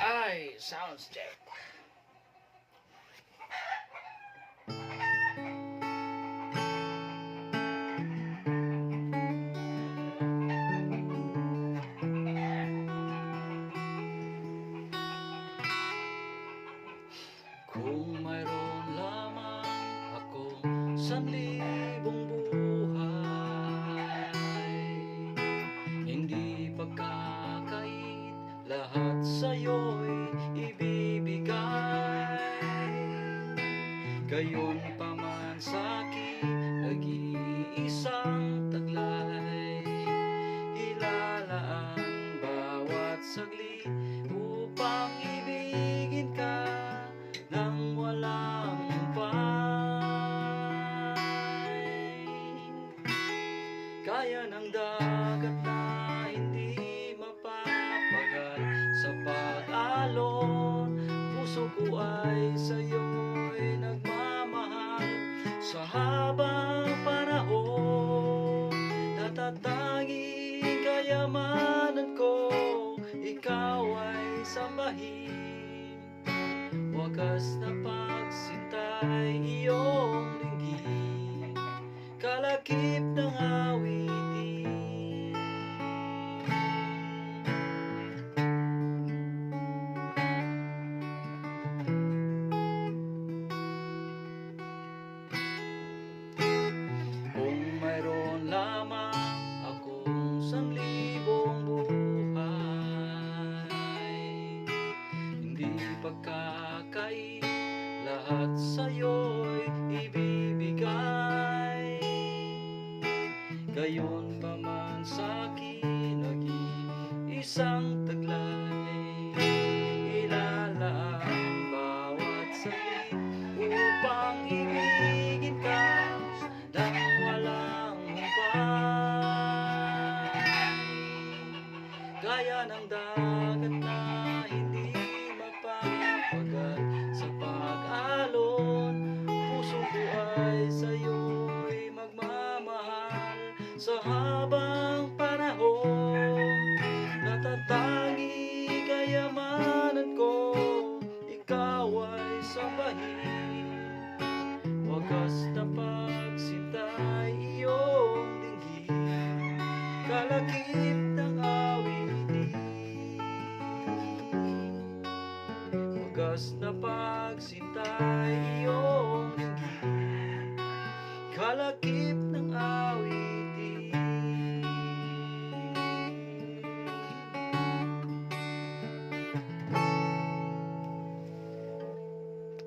Ay, sounds check. Kung mayroon lamang akong 1,000 buhay, hindi pagkakait, lahat sa'yo'y ibibigay. Gayon pa man sa'kin, nag-iisang taglay, ilalaan bawat saglit upang ibigin ka nang walang humpay. Kaya ng dagat na hindi mapapagal sa pag-alon, puso ko ay sa'yo'y nagmamahal. Sa habang panahon, natatanging kayamanan ko, ikaw ay sambahin. Wagas na pagsinta'y iyong linggin, kalakip ng awitin. Kung mayroon lamang akong 1,000 buhay, hindi pagkakait, lahat sa'yo'y ibibigay. Gayon pa man sa'kin, nag-iisang taglay, ilalaan bawat saglit upang ibigin ka nang walang humpay. Gaya ng dagat na hindi mapapagal sa pag-alon, puso ko ay sa'yo'y magmamahal. Sa habang panahon, natatangi kayamanan ko, ikaw ay sambahin. Wagas na pagsinta'y iyong dinggin, kalakip ng awitin. Wagas na pagsinta'y iyong dinggin, kalakip